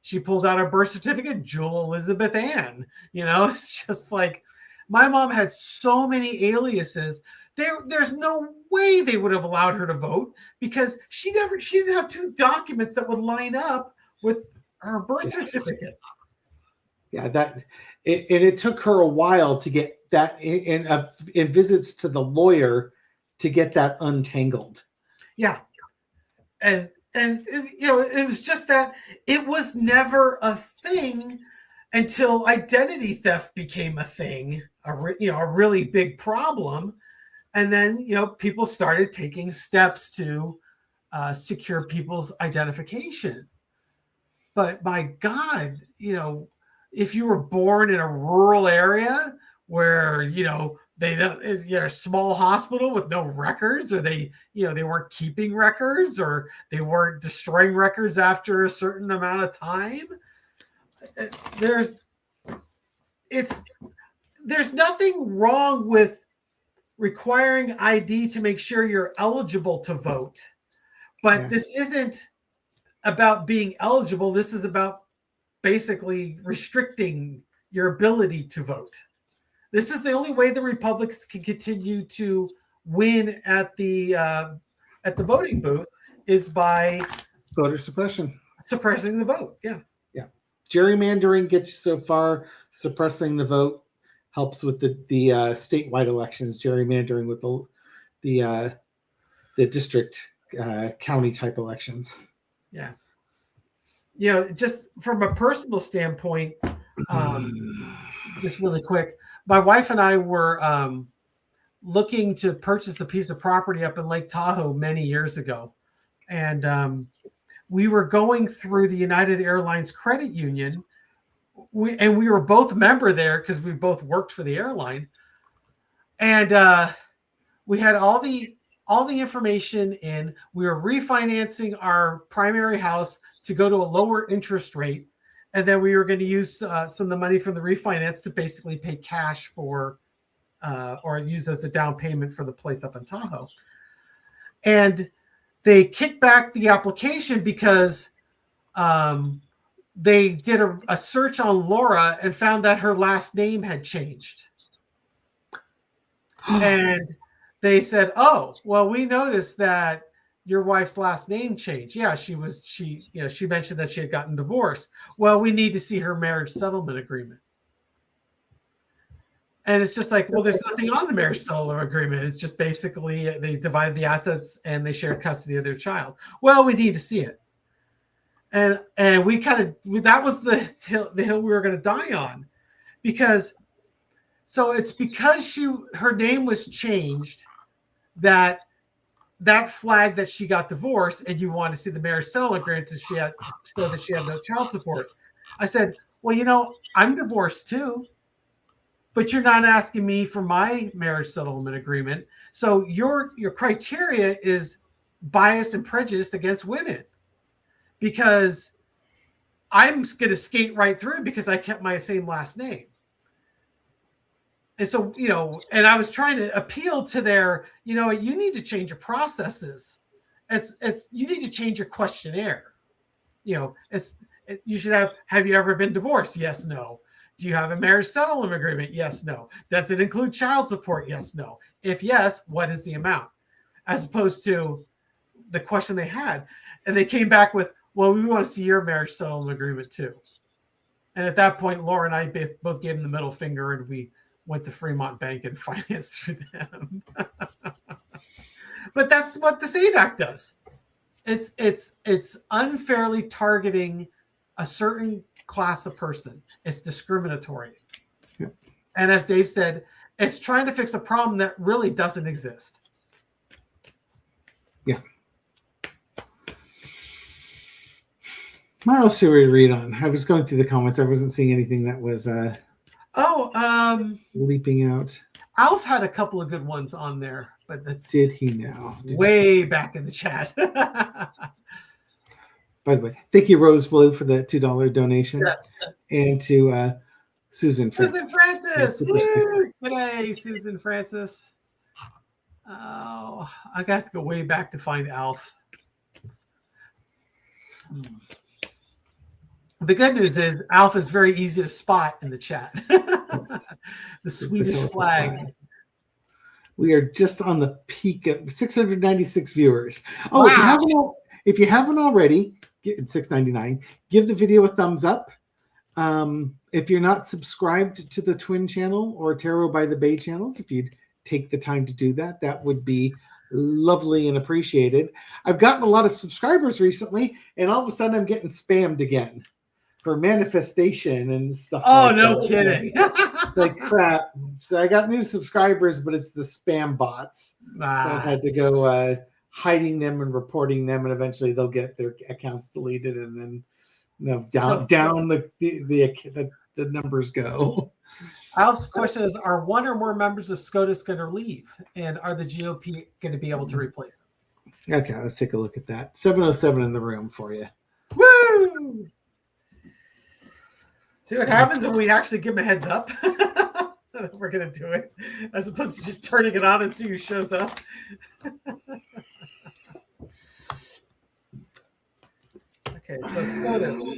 She pulls out her birth certificate, Jewel Elizabeth Ann. It's just like, my mom had so many aliases. There's no way they would have allowed her to vote, because she didn't have two documents that would line up with her birth certificate. Yeah, it took her a while to get that in visits to the lawyer to get that untangled. Yeah. And it was just that it was never a thing until identity theft became a thing, a really big problem. And then, people started taking steps to secure people's identification. But my God, if you were born in a rural area where, a small hospital with no records, or they weren't keeping records, or they weren't destroying records after a certain amount of time. There's nothing wrong with requiring ID to make sure you're eligible to vote, but this isn't about being eligible. This is about basically restricting your ability to vote. This is the only way the Republicans can continue to win at the voting booth, is by voter suppression, suppressing the vote. Yeah. Gerrymandering gets you so far. Suppressing the vote helps with the statewide elections. Gerrymandering with the district county type elections. Yeah. Just from a personal standpoint, just really quick, my wife and I were looking to purchase a piece of property up in Lake Tahoe many years ago. And we were going through the United Airlines credit union. We were both member there because we both worked for the airline. And we had all the information in. We were refinancing our primary house to go to a lower interest rate. And then we were going to use some of the money from the refinance to basically pay cash for, or use as the down payment for the place up in Tahoe. And they kicked back the application because they did a search on Laura and found that her last name had changed. And they said, "Oh, well, we noticed that your wife's last name changed. Yeah, she mentioned that she had gotten divorced. Well, we need to see her marriage settlement agreement." And it's just like, well, there's nothing on the marriage settlement agreement. It's just basically they divided the assets and they shared custody of their child. Well, we need to see it. And we kind of, that was the hill we were going to die on, because it's because her name was changed that flag that she got divorced, and you want to see the marriage settlement agreement so that she had no child support. I said, well, I'm divorced too, but you're not asking me for my marriage settlement agreement. So your criteria is biased and prejudiced against women, because I'm going to skate right through because I kept my same last name. And so, and I was trying to appeal to their, you need to change your processes. You need to change your questionnaire. You should have you ever been divorced? Yes, no. Do you have a marriage settlement agreement? Yes, no. Does it include child support? Yes, no. If yes, what is the amount? As opposed to the question they had. And they came back with, well, we want to see your marriage settlement agreement too. And at that point, Laura and I both gave them the middle finger, and we went to Fremont Bank and financed through them. But that's what the SAVE Act does. It's unfairly targeting a certain class of person. It's discriminatory. Yep. And as Dave said, it's trying to fix a problem that really doesn't exist. Yeah. What else should we read on? I was going through the comments. I wasn't seeing anything that was leaping out. Alf had a couple of good ones on there, but did he now? Way back in the chat. By the way, thank you, Rose Blue, for the $2 donation. Yes. And to Susan Francis. G'day, Susan Francis. Oh, I got to go way back to find Alf. The good news is Alf is very easy to spot in the chat. The Swedish flag. We are just on the peak of 696 viewers. Oh, wow. If you haven't already, it's $6.99. Give the video a thumbs up. If you're not subscribed to the Twin channel or Tarot by the Bay channels, if you'd take the time to do that, that would be lovely and appreciated. I've gotten a lot of subscribers recently, and all of a sudden I'm getting spammed again for manifestation and stuff. Oh, no kidding. Like crap. So I got new subscribers, but it's the spam bots. So I had to go hiding them and reporting them, and eventually they'll get their accounts deleted, and then down the numbers go. Alf's question is, are one or more members of SCOTUS going to leave, and are the GOP going to be able to replace them? Okay, let's take a look at that. 707 in the room for you. Woo! See what happens when we actually give them a heads up. We're going to do it, as opposed to just turning it on and see who shows up. Okay, so SCOTUS.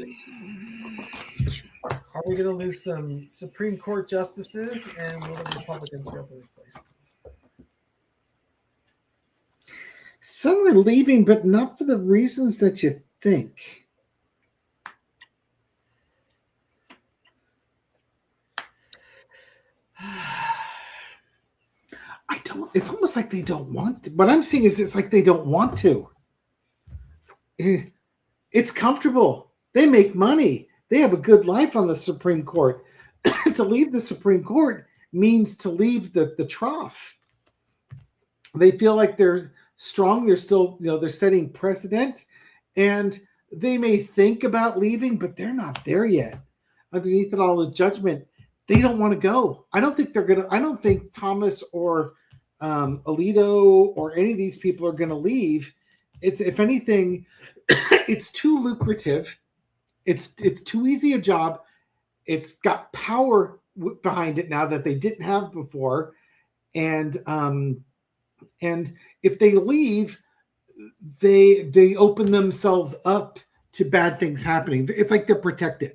Are we going to lose some Supreme Court justices, and will the Republicans be able to replace them? Some are leaving, but not for the reasons that you think. It's almost like they don't want to. What I'm seeing is it's like they don't want to. It's comfortable. They make money. They have a good life on the Supreme Court. To leave the Supreme Court means to leave the trough. They feel like they're strong. They're still, they're setting precedent, and they may think about leaving, but they're not there yet. Underneath it all, the judgment, they don't want to go. I don't think Thomas or Alito or any of these people are going to leave. It's, if anything, it's too lucrative. It's too easy a job. It's got power behind it now that they didn't have before, and if they leave, they open themselves up to bad things happening. It's like they're protected.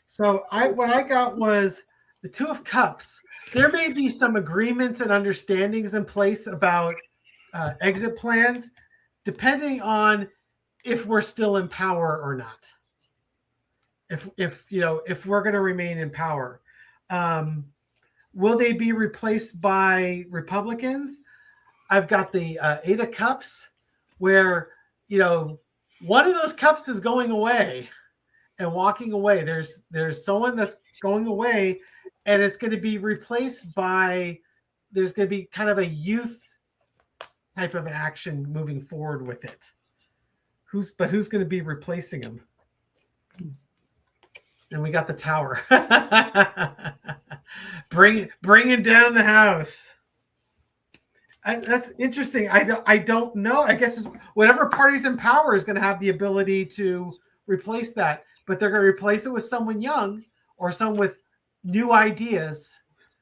So what I got was the Two of Cups. There may be some agreements and understandings in place about exit plans, depending on if we're still in power or not. If we're going to remain in power, will they be replaced by Republicans? I've got the 8 of Cups, where one of those cups is going away and walking away. There's someone that's going away, and it's going to be replaced by. There's going to be kind of a youth type of an action moving forward with it. Who's going to be replacing him? And we got the Tower. Bringing down the house. That's interesting. I don't know. I guess whatever party's in power is going to have the ability to replace that, but they're going to replace it with someone young or someone with new ideas.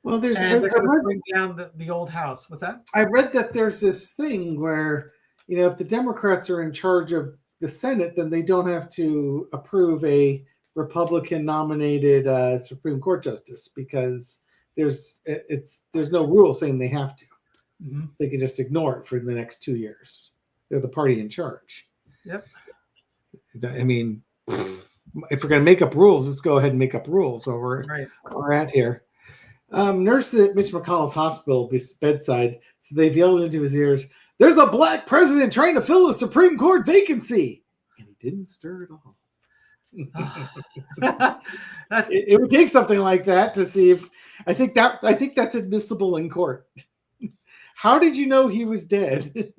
Well, they're going to bring down the old house. What's that? I read that there's this thing where, if the Democrats are in charge of the Senate, then they don't have to approve a Republican nominated Supreme Court justice, because there's no rule saying they have to. Mm-hmm. They can just ignore it for the next 2 years. They're the party in charge. Yep. I mean, if we're going to make up rules, let's go ahead and make up rules while we're at here. Nurses at Mitch McConnell's hospital bedside, so they've yelled into his ears, "There's a black president trying to fill a Supreme Court vacancy," and he didn't stir at all. It would take something like that to see if I think that's admissible in court. How did you know he was dead?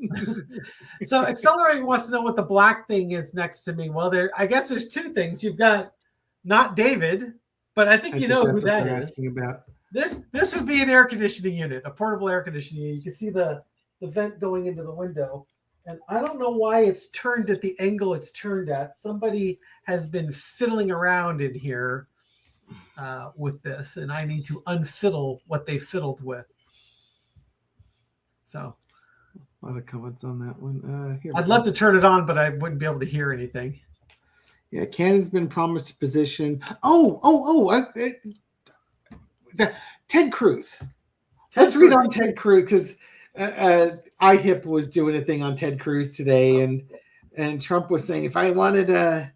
So Accelerate wants to know what the black thing is next to me. Well, I guess there's two things. You've got not David, but I think you know who that is. About. This would be an air conditioning unit, a portable air conditioning unit. You can see the vent going into the window. And I don't know why it's turned at the angle it's turned at. Somebody has been fiddling around in here with this, and I need to unfiddle what they fiddled with. So, a lot of comments on that one. I'd love to turn it on, but I wouldn't be able to hear anything. Yeah, Cannon's been promised a position. Ted Cruz. Let's read on Ted Cruz, because IHIP was doing a thing on Ted Cruz today, and Trump was saying, if I wanted to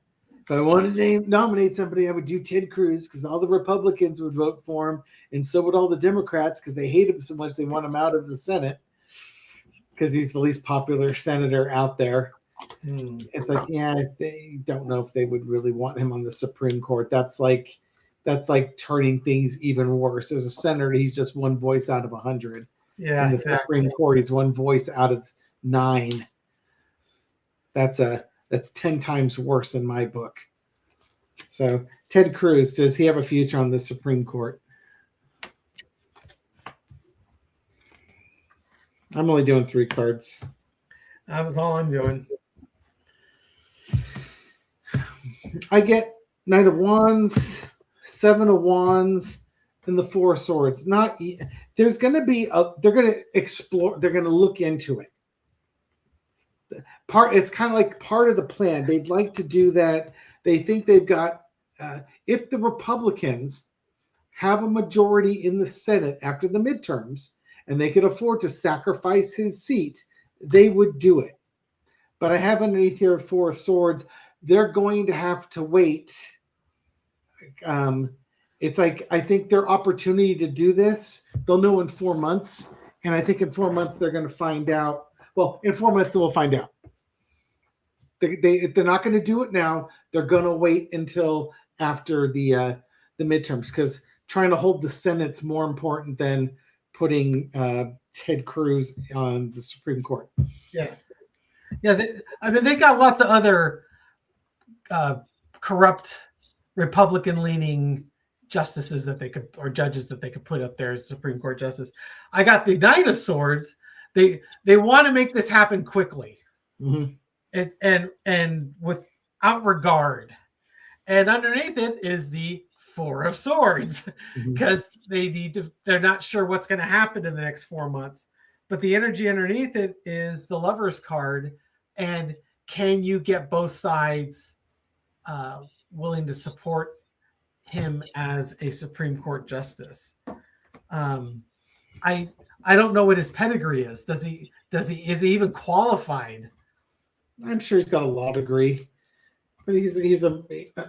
nominate somebody, I would do Ted Cruz, because all the Republicans would vote for him, and so would all the Democrats, because they hate him so much they want him out of the Senate, because he's the least popular senator out there. It's like, yeah, they don't know if they would really want him on the Supreme Court. That's like turning things even worse. As a senator, he's just one voice out of 100. Yeah, in the Supreme Court, he's one voice out of 9. That's 10 times worse in my book. So Ted Cruz, does he have a future on the Supreme Court? I'm only doing 3 cards. That was all I'm doing. I get Knight of Wands, 7 of Wands, and the 4 of Swords. There's going to be they're going to explore. They're going to look into it. It's kind of like part of the plan. They'd like to do that. They think they've got. If the Republicans have a majority in the Senate after the midterms, and they could afford to sacrifice his seat, they would do it. But I have underneath here 4 of Swords. They're going to have to wait. It's like, I think their opportunity to do this, they'll know in 4 months. And I think in 4 months, they're going to find out. Well, in 4 months, we'll find out. They're not going to do it now. They're going to wait until after the midterms, because trying to hold the Senate's more important than putting Ted Cruz on the Supreme Court. Yes. Yeah. They got lots of other corrupt Republican-leaning justices that they could, or judges that they could put up there as Supreme Court justice. I got the Knight of Swords. They want to make this happen quickly, and without regard. And underneath it is the 4 of Swords, because they're not sure what's going to happen in the next 4 months. But the energy underneath it is the Lover's card, and can you get both sides willing to support him as a Supreme Court justice? I don't know what his pedigree is. Is he even qualified? I'm sure he's got a law degree. But he's a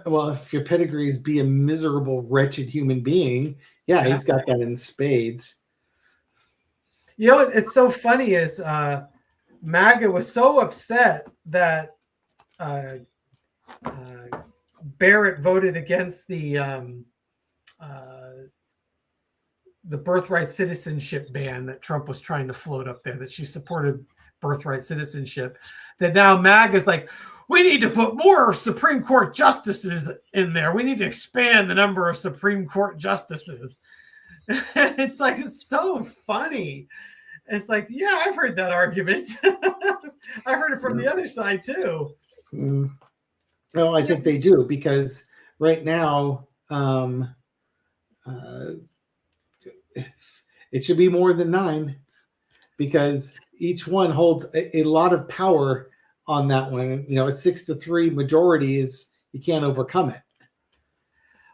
well, if your pedigree is be a miserable, wretched human being, yeah, Yeah. he's got that in spades. You know, it's so funny is MAGA was so upset that uh, Barrett voted against the birthright citizenship ban that Trump was trying to float up there, that she supported birthright citizenship, that now MAGA is like, we need to put more Supreme Court justices in there. We need to expand the number of Supreme Court justices. It's like, it's so funny. It's like, yeah, I've heard that argument. I've heard it from the other side too. No, I think they do, because right now it should be more than 9, because each one holds a lot of power on that one. You know, a 6-3 majority is, you can't overcome it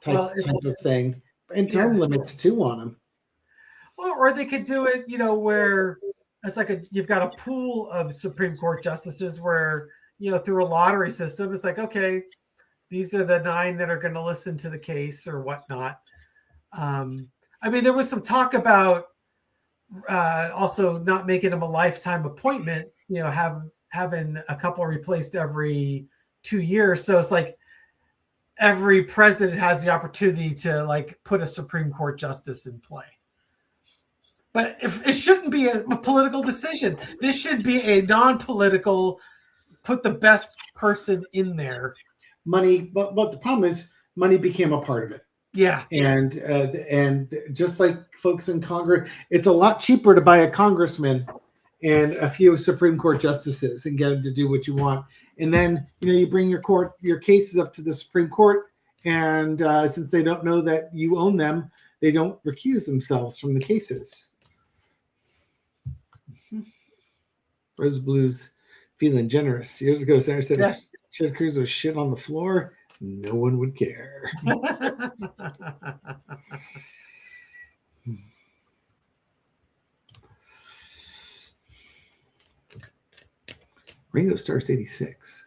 type of thing. And term limits too on them. Well, or they could do it, you know, where it's like you've got a pool of Supreme Court justices where, you know, through a lottery system, it's like, okay, these are the 9 that are going to listen to the case or whatnot. I mean, there was some talk about also not making them a lifetime appointment, you know, having a couple replaced every 2 years. So it's like every president has the opportunity to like put a Supreme Court justice in play. But if it shouldn't be a political decision, this should be a non-political, put the best person in there. Money, but the problem is money became a part of it. Yeah. And just like folks in Congress, it's a lot cheaper to buy a congressman and a few Supreme Court justices and get them to do what you want. And then, you know, you bring your cases up to the Supreme Court, and since they don't know that you own them, they don't recuse themselves from the cases. Rose Blues feeling generous. Years ago, Senator said if Ted Cruz was shit on the floor, no one would care. Ringo Stars 86.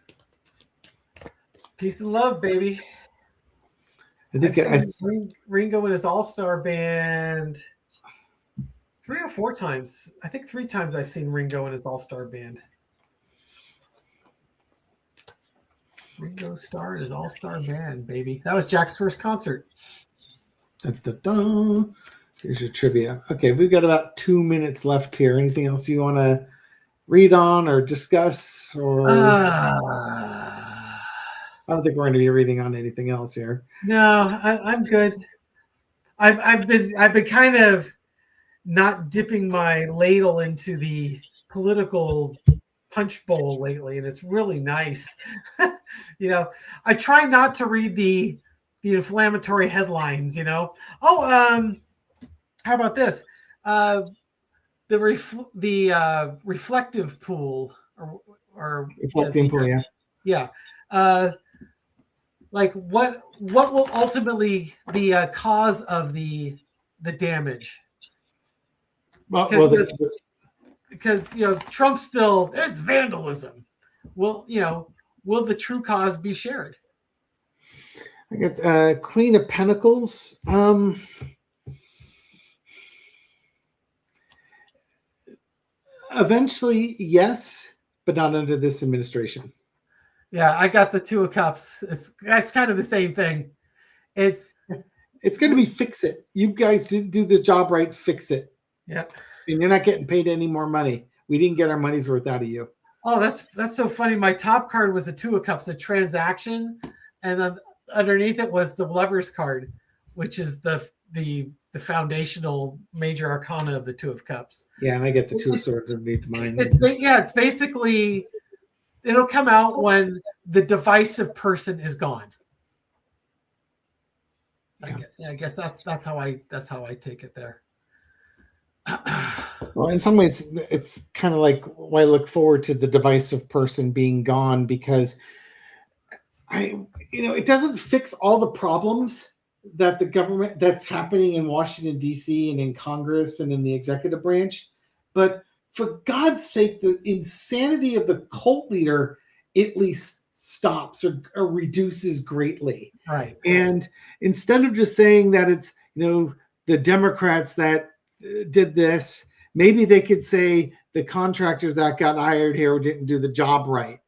Peace and love, baby. I think Ringo and his all-star band 3 or 4 times. I think 3 times I've seen Ringo and his all-star band. Ringo Starr and his all-star band, baby. That was Jack's first concert. Dun, dun, dun. Here's your trivia. Okay, we've got about 2 minutes left here. Anything else you want to read on or discuss? Or I don't think we're going to be reading on anything else here. No, I'm good. I've been kind of not dipping my ladle into the political punch bowl lately, and it's really nice. You know, I try not to read the inflammatory headlines. You know, how about this? The reflective pool or reflecting pool, yeah. Like what will ultimately the cause of the damage? Because you know, Trump still, it's vandalism. Well, you know, will the true cause be shared? I got Queen of Pentacles. Eventually, yes, but not under this administration. Yeah, I got the Two of Cups. It's kind of the same thing. It's going to be fix it. You guys didn't do the job right. Fix it. Yep. And you're not getting paid any more money. We didn't get our money's worth out of you. Oh, that's so funny. My top card was a Two of Cups, a transaction, and then underneath it was the Lover's card, which is the foundational major arcana of the Two of Cups. Yeah, and I get the Two of Swords underneath mine. It's basically, it'll come out when the divisive person is gone. Yeah. I guess that's how I take it there. Well, in some ways, it's kind of like why I look forward to the divisive person being gone, because it doesn't fix all the problems that the government that's happening in Washington, D.C. and in Congress and in the executive branch. But for God's sake, the insanity of the cult leader at least stops or reduces greatly. Right. And instead of just saying that it's, the Democrats that did this, maybe they could say the contractors that got hired here didn't do the job right.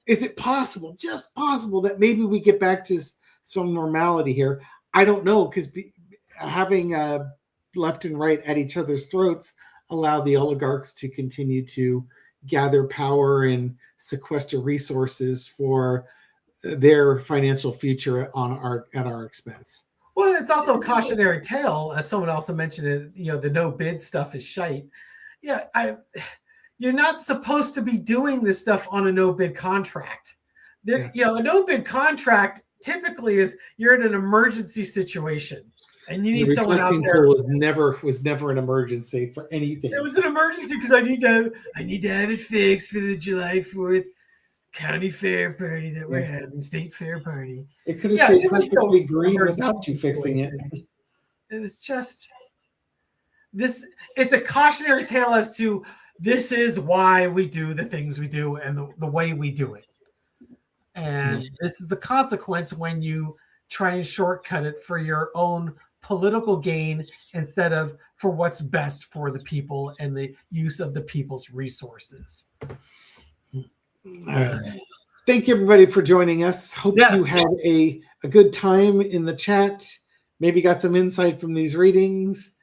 Is it possible, just possible, that maybe we get back to some normality here? I don't know, because having left and right at each other's throats allow the oligarchs to continue to gather power and sequester resources for their financial future at our expense. Well, it's also a cautionary tale, as someone also mentioned it. The no bid stuff is shite. Yeah, you're not supposed to be doing this stuff on a no bid contract. A no bid contract typically is you're in an emergency situation and you need someone out there. Was never an emergency for anything. It was an emergency because I need to have it fixed for the July 4th county fair party that we're having, state fair party. It could have stayed perfectly green without you fixing it. It was just this. It's a cautionary tale as to this is why we do the things we do and the way we do it. And this is the consequence when you try and shortcut it for your own political gain instead of for what's best for the people and the use of the people's resources. Thank you, everybody, for joining us. Hope you had a good time in the chat. Maybe got some insight from these readings.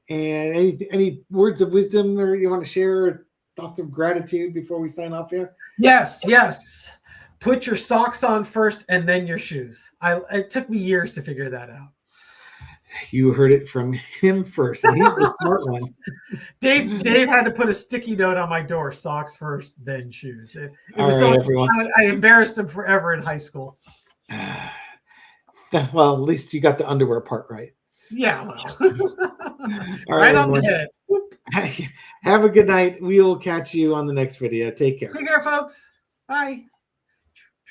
And any words of wisdom or you want to share, thoughts of gratitude before we sign off here? Yes. Put your socks on first and then your shoes. It took me years to figure that out. You heard it from him first, and he's the smart one. Dave had to put a sticky note on my door: socks first, then shoes. Everyone. I embarrassed him forever in high school. Well, at least you got the underwear part right. Yeah, well. Right on the head. Have a good night. We will catch you on the next video. Take care. Take care, folks. Bye.